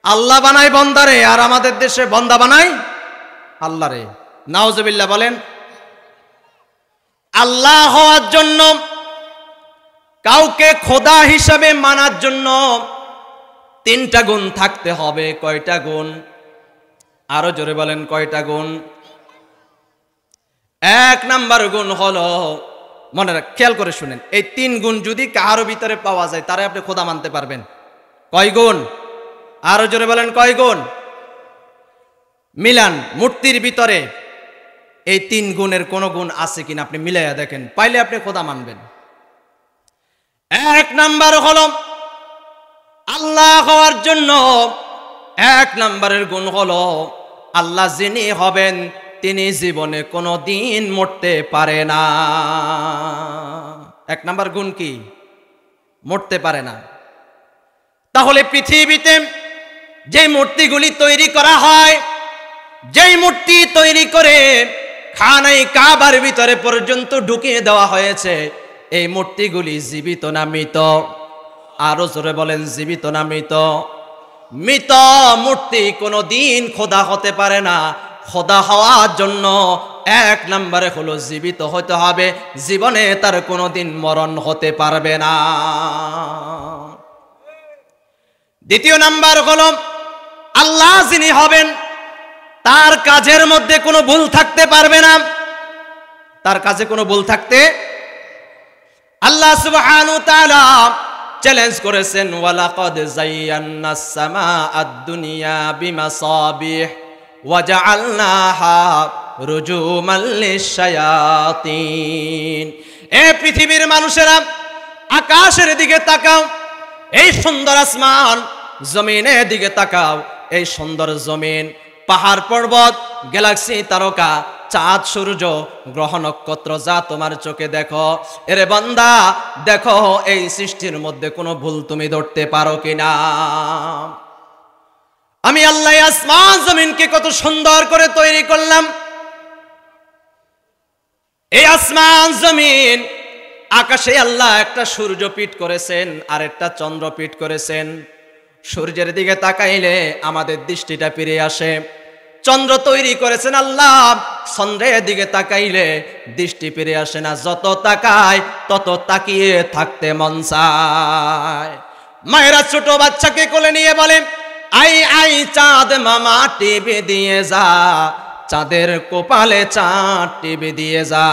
আল্লাহ বানায় বন্দারে, আর আমাদের দেশে বন্দা বানায় আল্লাহরে। নাউজুবিল্লাহ বলেন। আল্লাহ হওয়ার জন্য কাউকে খোদা হিসাবে মানার জন্য তিনটা গুণ থাকতে হবে। কয়টা গুণ? আরো জোরে বলেন, কয়টা গুণ? এক নাম্বার গুণ হলো, মনে রাখ, খেয়াল করে শুনেন, এই তিন গুণ যদি কারো ভিতরে পাওয়া যায় তারে আপনি খোদা মানতে পারবেন। কয় গুণ? আরো জোরে বলেন, কয় গুণ? মিলান, মূর্তির ভিতরে এই তিন গুণের কোন গুণ আছে কিনা আপনি মিলাইয়া দেখেন, পাইলে আপনি খোদা মানবেন। এক নাম্বার হলো আল্লাহ হওয়ার জন্য এক নাম্বারের গুণ হলো আল্লাহ যিনি হবেন তিনি জীবনে কোনো দিন মরতে পারে না। এক নাম্বার গুণ কি? মরতে পারে না। তাহলে পৃথিবীতে যে মূর্তিগুলি তৈরি করা হয়, যেই মূর্তি তৈরি করে খানায় কাবার ভিতরে পর্যন্ত ঢুকিয়ে দেওয়া হয়েছে, এই মূর্তিগুলি জীবিত না মৃত? আরো জোরে বলেন, জীবিত না মৃত? মৃত মূর্তি কোনো দিন খোদা হতে পারে না। খোদা হওয়ার জন্য এক নম্বরে হলো জীবিত হতে হবে, জীবনে তার কোনো দিন মরণ হতে পারবে না। দ্বিতীয় নাম্বার হলো আল্লাহ যিনি হবেন তার কাজের মধ্যে কোনো ভুল থাকতে পারবে না। তার কাজে কোনো ভুল থাকতে, আল্লাহ সুবহানাহু ওয়া তাআলা চ্যালেঞ্জ করেছেন, ওয়ালাকাদ যায়্যানাস সামাআদ দুনিয়া বিমাসাবিহ ওয়া জাআলনাহা রুজুমান লিশ-শায়াতিন। এ পৃথিবীর মানুষেরা, আকাশের দিকে তাকাও, এই সুন্দর আসমান, জমিনের দিকে তাকাও, এই সুন্দর জমিন, পাহাড় পর্বত, গ্যালাক্সি, তারকা, চাঁদ, সূর্য, গ্রহ, নক্ষত্র যা তোমার চোখে দেখো, এরে বান্দা দেখো এই সৃষ্টির মধ্যে কোনো ভুল তুমি ধরতে পারো কিনা? আমি আল্লাহ আসমান জমিনকে কত সুন্দর করে তৈরি করলাম। এই আসমান জমিন, আকাশে আল্লাহ একটা সূর্য পিট করেছেন আর একটা চন্দ্র পিট করেছেন। সূর্যের দিকে তাকাইলে আমাদের দৃষ্টিটা ফিরে আসে। চন্দ্র তৈরি করেছেন আল্লাহ, চন্দ্রের দিকে তাকাইলে দৃষ্টি ফিরে আসে না। যত তাকায় তত তাকিয়ে থাকতে মন চায়। মায়েরা ছোট বাচ্চাকে কোলে নিয়ে বলে, আই আই চাঁদ মামা টিভি দিয়ে যা, চাঁদের কপালে চাঁদ টিভি দিয়ে যা,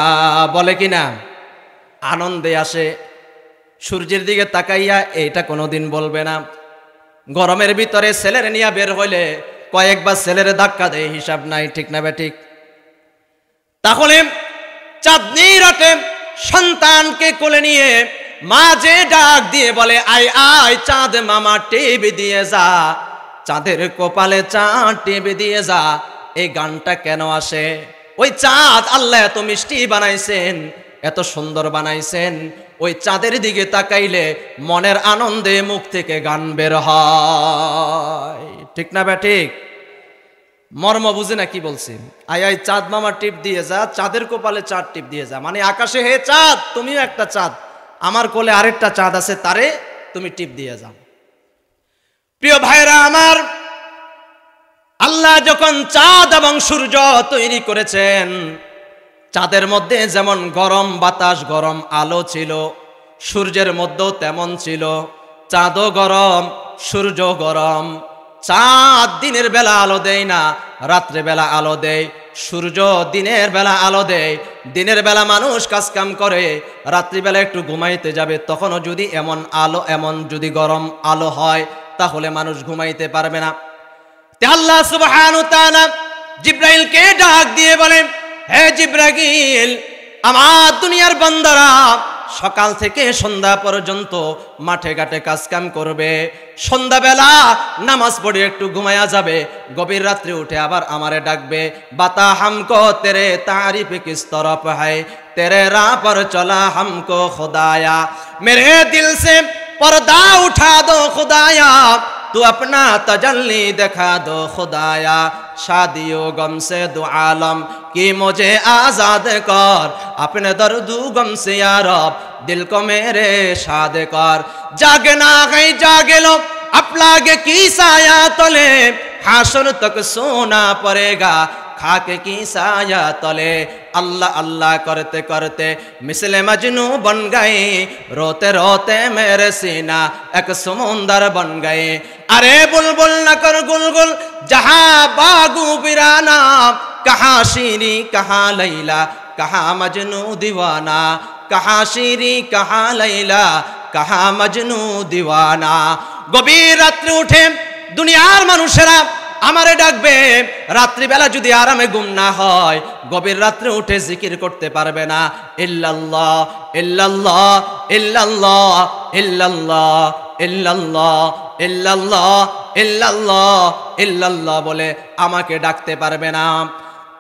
বলে কিনা? আনন্দে আসে। সূর্যের দিকে তাকাইয়া এইটা কোনোদিন বলবে না। গরমের ভিতরে ছেলের নিয়ে বের হইলে কয়েকবার ছেলের ধাক্কা দেয়, হিসাব নাই, ঠিক না বেঠিক? তাহলে চাঁদনি রাতে সন্তানকে কোলে নিয়ে মা যে ডাক দিয়ে বলে, আই আই চাঁদ মামা টিভি দিয়ে যা, চাঁদের কপালে চাঁদ টিভি দিয়ে যা, এই গানটা কেন আসে? ওই চাঁদ আল্লাহ এত মিষ্টি বানাইছেন, এত সুন্দর বানাইছেন, ওই চাঁদের দিকে তাকাইলে মনের আনন্দে মুখ থেকে গান বের হয়, ঠিক না বেঠিক? মর্ম বুঝে না কি বলছি? আই আই চাঁদ মামা টিপ দিয়ে যা, চাঁদের কপালে চাঁদ টিপ দিয়ে যা, মানে আকাশে হে চাঁদ, তুমিও একটা চাঁদ, আমার কোলে আরেকটা চাঁদ আছে, তারে তুমি টিপ দিয়ে যাও। প্রিয় ভাইরা আমার, আল্লাহ যখন চাঁদ এবং সূর্য তৈরি করেছেন, চাঁদের মধ্যে যেমন গরম বাতাস, গরম আলো ছিল, সূর্যের মধ্যেও তেমন ছিল। চাঁদও গরম, সূর্য গরম। চাঁদ দিনের বেলা আলো দেয় না, রাত্রে বেলা আলো দেয়। সূর্য দিনের বেলা আলো দেয়। দিনের বেলা মানুষ কাজ কাম করে, রাত্রিবেলা একটু ঘুমাইতে যাবে, তখনও যদি এমন আলো, এমন যদি গরম আলো হয়, তাহলে মানুষ ঘুমাইতে পারবে না। তে আল্লাহ সুবহানাহু ওয়া তাআলা জিবরাইলকে ডাক দিয়ে বলেন, হে জিবরাইল, আমার দুনিয়ার বান্দারা সকাল থেকে সন্ধ্যা পর্যন্ত মাঠে ঘাটে কাজ কাম করবে, সন্ধ্যাবেলা নামাজ পড়ে একটু ঘুমায়া যাবে, গভীর রাত্রে উঠে আবার আমারে ডাকবে। বাতা হামকো তেরে তারিফ কিস তরফ है, तेरे राह पर चला हमको खुदाया, मेरे दिल से पर्दा उठा दो खुदाया, तू अपना तजल्ली दिखा दो खुदाया, शादियों गम से दो आलम कि मुझे आजाद कर, अपने दर्दू गम से या रब दिल को मेरे शाद कर, जागना है जागे लो अपलागे की साया तले, हाशर तक सोना पड़ेगा, खाके की साया तले अल्लाह अल्लाह करते करते मिसले मजनू बन गए रोते रोते मेरे सीना एक समुंदर बन गए अरे बुलबुल न कर गुलगुल जहां बागू बिराना कहाँ शीरी कहाँ लैला कहाँ मजनू दीवाना कहाँ शीरी कहाँ लैला कहाँ मजनू दीवाना गभीर रात्रि उठे दुनियार मानुषेरा আমারে ডাকবে রাত্রি বেলা যদি আরামে ঘুম না হয় গভীর রাত্রে উঠে জিকির করতে পারবে না ইল্লাল্লাহ ইল্লাল্লাহ ইল্লাল্লাহ ইল্লাল্লাহ ইল্লাল্লাহ ইল্লাল্লাহ ইল্লাল্লাহ ইল্লাল্লাহ বলে আমাকে ডাকতে পারবে না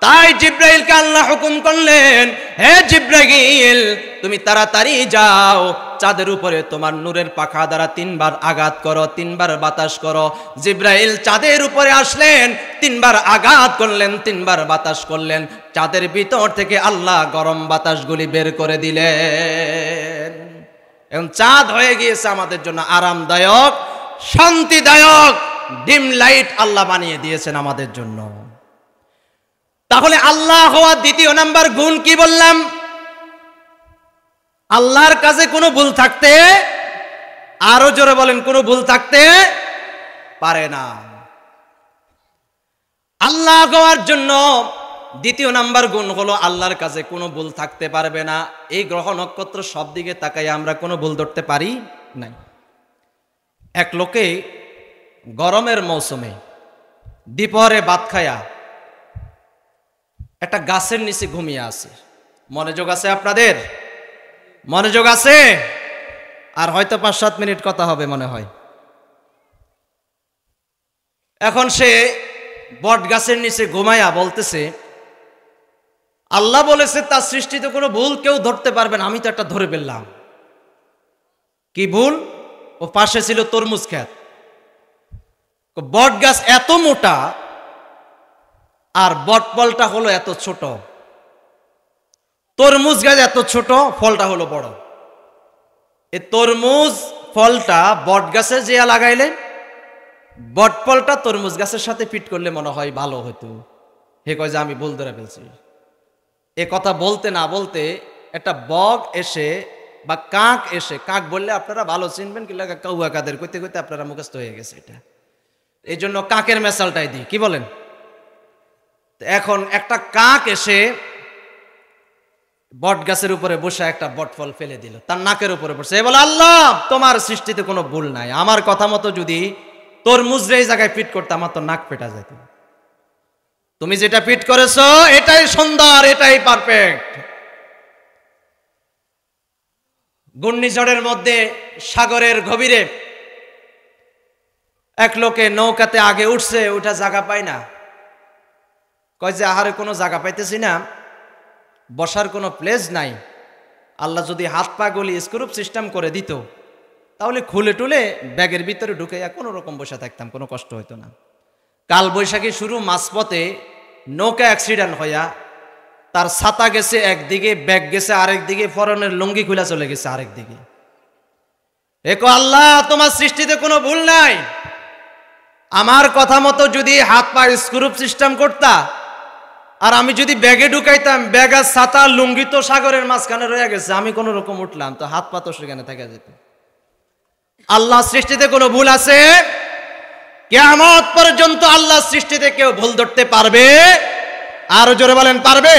তাই জিব্রাইলকে আল্লাহ হুকুম করলেন হে জিব্রাইল তুমি তাড়াতাড়ি যাও চাঁদের উপরে তোমার নূরের পাখা দ্বারা 3 বার আঘাত করো 3 বার বাতাস করো জিব্রাইল চাঁদের উপরে আসলেন 3 বার আঘাত করলেন 3 বার বাতাস করলেন চাঁদের ভিতর থেকে আল্লাহ গরম বাতাসগুলি বের করে দিলেন এবং চাঁদ হয়ে গিয়েছে আমাদের জন্য আরামদায়ক শান্তিদায়ক ডিম লাইট আল্লাহ বানিয়ে দিয়েছেন আমাদের জন্য তাহলে আল্লাহ হওয়ার দ্বিতীয় নাম্বার গুণ কি বললাম আল্লাহর কাছে কোনো ভুল থাকতে আরো জোরে বলেন কোনো ভুল থাকতে পারে না আল্লাহ হওয়ার জন্য দ্বিতীয় নাম্বার গুণ হলো আল্লাহর কাছে কোনো ভুল থাকতে পারবে না এই গ্রহ নক্ষত্র সব দিকে তাকাই আমরা কোনো ভুল ধরতে পারি নাই এক লোকে গরমের মৌসুমে দুপুরে ভাত খায়া একটা গাছের নিচে ঘুমিয়ে আছে মনোযোগ আছে আপনাদের মনোযোগ আছে আর হয়তো 5-7 মিনিট কথা হবে মনে হয় এখন সে বট গাছের নিচে ঘুমায়া বলতেছে আল্লাহ বলেছে তার সৃষ্টিতে কোনো ভুল কেউ ধরতে পারবে না আমি তো একটা ধরে ফেললাম কি ভুল ও পাশে ছিল তরমুজ ক্ষেত বট গাছ এত মোটা আর বটফলটা হলো এত ছোট তরমুজ গাছ এত ছোট ফলটা হলো বড় এই তরমুজ ফলটা বট গাছে যে লাগাইলে বটফলটা তরমুজ গাছের সাথে ফিট করলে মনে হয় ভালো হতো হে কয় যে আমি ভুল ধরে ফেলছি এ কথা বলতে না বলতে একটা বগ এসে বা কাক এসে কাক বললে আপনারা ভালো চিনবেন কি লাগা কাউয়া কাদের কইতে কইতে আপনারা মুখস্থ হয়ে গেছে এটা এই জন্য কাকের মেসালটাই দিই কি বলেন এখন একটা কাক এসে বট গাছের উপরে বসে একটা বটফল ফেলে দিল তার নাকের উপরে বসে বলে আল্লাহ তোমার সৃষ্টিতে কোনো ভুল নাই আমার কথা মতো যদি তরমুজ এই জায়গায় ফিট করতে আমার তো নাক পেটা যেত তুমি যেটা ফিট করেছো এটাই সুন্দর এটাই পারফেক্ট ঘূর্ণিঝড়ের মধ্যে সাগরের গভীরে এক লোকে নৌকাতে আগে উঠছে ওটা জায়গা পায় না কয় যে আহারে কোনো জায়গা পাইতেছি না বসার কোনো প্লেস নাই আল্লাহ যদি হাত পা গলি স্ক্রুপ সিস্টেম করে দিত তাহলে খুলে টুলে ব্যাগের ভিতরে ঢুকাইয়া কোনো রকম বসে থাকতাম কোনো কষ্ট হইতো না কাল বৈশাখী শুরু মাঝপথে নৌকা অ্যাক্সিডেন্ট হইয়া তার ছাতা গেছে একদিকে ব্যাগ গেছে আরেক দিকে ফরনের লুঙ্গি খুলে চলে গেছে আরেক দিকে একো আল্লাহ তোমার সৃষ্টিতে কোনো ভুল নাই আমার কথা মতো যদি হাত পা স্ক্রুপ সিস্টেম করতা আর আমি যদি ব্যাগে ঢুকাইতাম ব্যাগ আর ছাতা লুঙ্গি তো সাগরের মাঝখানে রয়ে গেছে আমি কোনো রকম উঠলাম তো হাত পা তো সেখানে থেকে যেত আল্লাহ সৃষ্টিতে কোনো ভুল আছে কিয়ামত পর্যন্ত আল্লাহ সৃষ্টিতে কেউ ভুল ধরতে পারবে আরো জোরে বলেন পারবে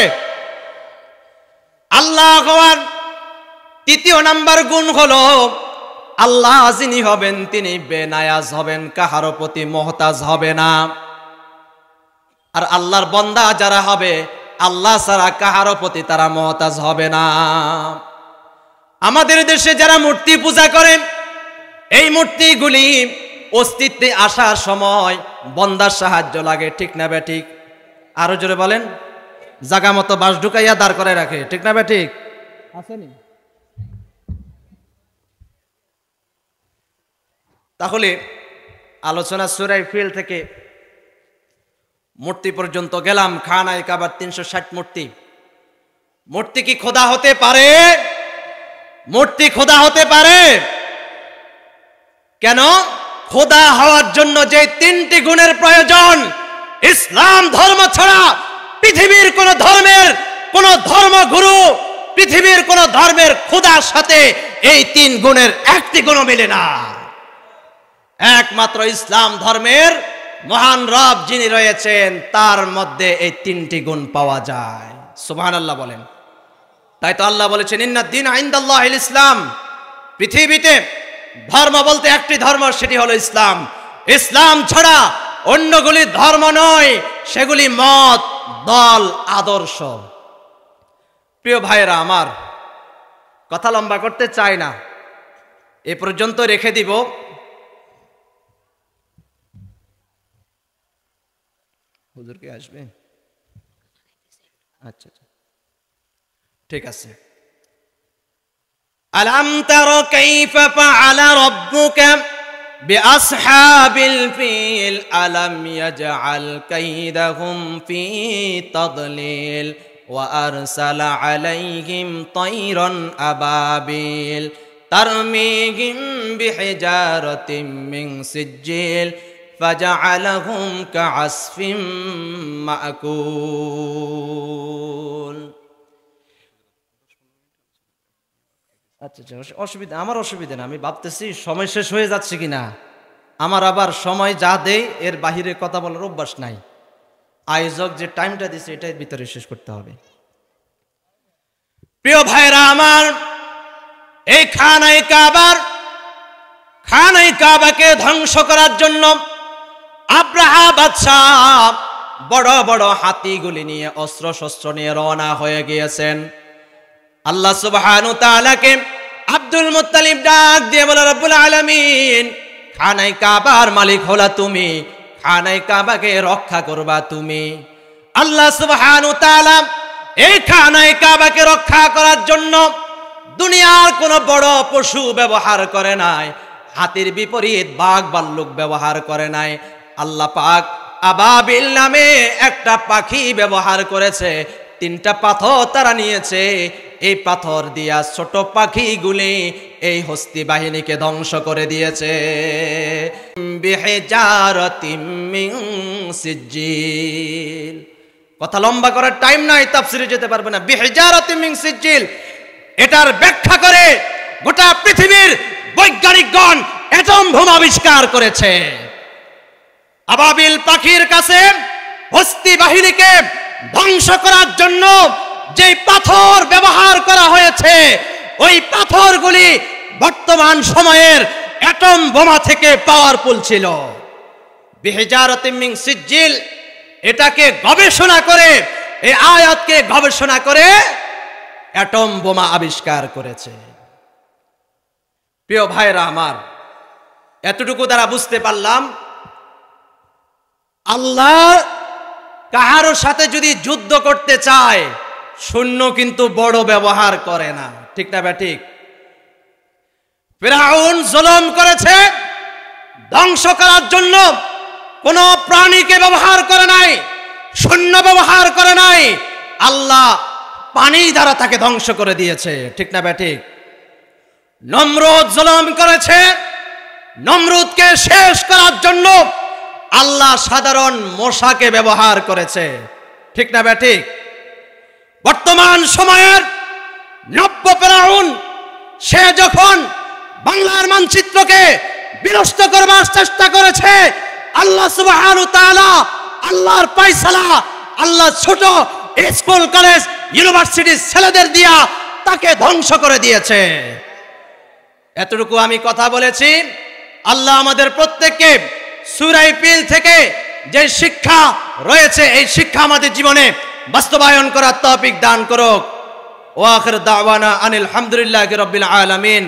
আল্লাহ হওয়ার তৃতীয় নাম্বার গুণ হলো আল্লাহ যিনি হবেন তিনি বেনায়াজ হবেন কাহারো প্রতি মুহতাজ হবে না আর আল্লাহর বান্দা যারা হবে আল্লাহ ছাড়া কাহারো প্রতি তারা মুহতাজ হবে না আমাদের দেশে যারা মূর্তি পূজা করে এই মূর্তিগুলি অস্তিত্বে আসার সময় বান্দার সাহায্য লাগে ঠিক না বে ঠিক আরো জোরে বলেন জায়গা মতো বাঁশ ঢুকাইয়া দাঁড় করে রাখে ঠিক না বে ঠিক আসেনি তাহলে আলোচনা সূরা ফিল থেকে মূর্তি পর্যন্ত গেলাম খানায়ে কাবার 360 মূর্তি মূর্তি কি খোদা হতে পারে মূর্তি খোদা হতে পারে কেন খোদা হওয়ার জন্য যে তিনটি গুণের প্রয়োজন ইসলাম ধর্ম ছাড়া পৃথিবীর কোন ধর্মগুরু, পৃথিবীর কোন ধর্মের খোদার সাথে এই 3 গুণের একটি গুণ মেলে না। একমাত্র ইসলাম ধর্মের মহান রব যিনি রয়েছেন তার মধ্যে এই 3টি গুণ পাওয়া যায়। সুবহানাল্লাহ বলেন। তাই তো আল্লাহ বলেছেন ইন্নাদ দীন ইনদাল্লাহিল ইসলাম, পৃথিবীতে ধর্ম বলতে একটি ধর্ম, সেটি হলো ইসলাম। ইসলাম ছাড়া অন্যগুলি ধর্ম নয়, সেগুলি মত, দল, আদর্শ। প্রিয় ভাইরা আমার, কথা লম্বা করতে চাই না, এ পর্যন্ত রেখে দিব। হুজুর কে আসবে? আচ্ছা আচ্ছা, ঠিক আছে। আলাম তারা কাইফা ফাআলা রাব্বুকা বিআসহাবিল ফিল আলাম ইয়াজআল কাইদাহুম ফি তাদলিল ওয়া আরসালা আলাইহিম তায়রান আবাবিল তারমিহিম বিহিজারাতিম মিন সিজ্জিল ফাজআলাহুম কাআসফিম মাকুল। আচ্ছা আচ্ছা, অসুবিধা, আমার অসুবিধা না। আমি ভাবতেছি সময় শেষ হয়ে যাচ্ছে কিনা। আমার আবার সময় যা দেয় এর বাহিরে কথা বলার অভ্যাস নাই। আয়োজক যে টাইমটা দিছে এটার ভিতরে শেষ করতে হবে। প্রিয় ভাইরা আমার, এই খানায়ে কাবাকে ধ্বংস করার জন্য আব্রাহা বাদশাহ বড় বড় হাতিগুলি নিয়ে, অস্ত্র শস্ত্র নিয়ে রওনা হয়ে গিয়েছেন। আল্লাহ সুবহানাহু ওয়া তাআলাকে আব্দুল মুত্তালিব ডাক দিয়ে বলে, রব্বুল আলামিন, খানায়ে কাবার মালিক হলা তুমি, খানায়ে কাবাকে রক্ষা করবা তুমি। আল্লাহ সুবহানাহু ওয়া তাআলা এই খানায়ে কাবাকে রক্ষা করার জন্য দুনিয়ার কোনো বড় পশু ব্যবহার করে নাই, হাতির বিপরীত বাঘ ভাল্লুক ব্যবহার করে নাই। আল্লাহ পাক আবাবিল নামে একটা পাখি ব্যবহার করেছে। 3টা পাথর তারা নিয়েছে। এই পাথর দিয়া ছোট পাখিগুলি এই হস্তি বাহিনীকে ধ্বংস করে দিয়েছে। বিহিজারাতিম মিন সিজ্জিল, কথা লম্বা করার টাইম নাই, তাফসিরে যেতে পারবে না। বিহিজারাতিম মিন সিজ্জিল, এটার ব্যাখ্যা করে গোটা পৃথিবীর বৈজ্ঞানিকগণ অ্যাটম বোম আবিষ্কার করেছে। আবাবিল পাখির কাছে হস্তি বাহিনীকে ধ্বংস করার জন্য যে পাথর ব্যবহার করা হয়েছে, ওই পাথরগুলি বর্তমান সময়ের অ্যাটম বোমা থেকে পাওয়ারফুল ছিল। বিহিজারাতিম মিন সিজ্জিল, এটাকে গবেষণা করে, এই আয়াতকে গবেষণা করে অ্যাটম বোমা আবিষ্কার করেছে। প্রিয় ভাইরা আমার, এতটুকু দ্বারা বুঝতে পারলাম আল্লাহ কাহারো সাথে যদি যুদ্ধ করতে চায়, শূন্য কিন্তু বড় ব্যবহার করে না। ঠিক না ঠিক? ফিরআউন জুলুম করেছে, ধ্বংস করার জন্য কোন প্রাণীকে ব্যবহার করে নাই, শূন্য ব্যবহার করে নাই। আল্লাহ পানি দ্বারা তাকে ধ্বংস করে দিয়েছে। ঠিক না ঠিক? নমরুদ জুলুম করেছে, নমরুদকে শেষ করার জন্য আল্লাহ সাধারণ মশাকে ব্যবহার করেছে। ঠিক না ঠিক? বর্তমান সময়ের নব্য ফিরআউন, সে যখন বাংলার মানচিত্রকে বিনষ্ট করবার চেষ্টা করেছে, আল্লাহ সুবহানাহু ওয়া তাআলা, আল্লাহর ফয়সালা, আল্লাহ ছোট স্কুল কলেজ ইউনিভার্সিটির ছেলেদের দিয়া তাকে ধ্বংস করে দিয়েছে। এতটুকু আমি কথা বলেছি। আল্লাহ আমাদের প্রত্যেককে সূরা ফিল থেকে যে শিক্ষা রয়েছে, এই শিক্ষা আমাদের জীবনে বাস্তবায়ন করার তৌফিক দান করুক। ওয়া আখির দাওয়ানা আনিল হামদুলিল্লাহি রাব্বিল আলামিন।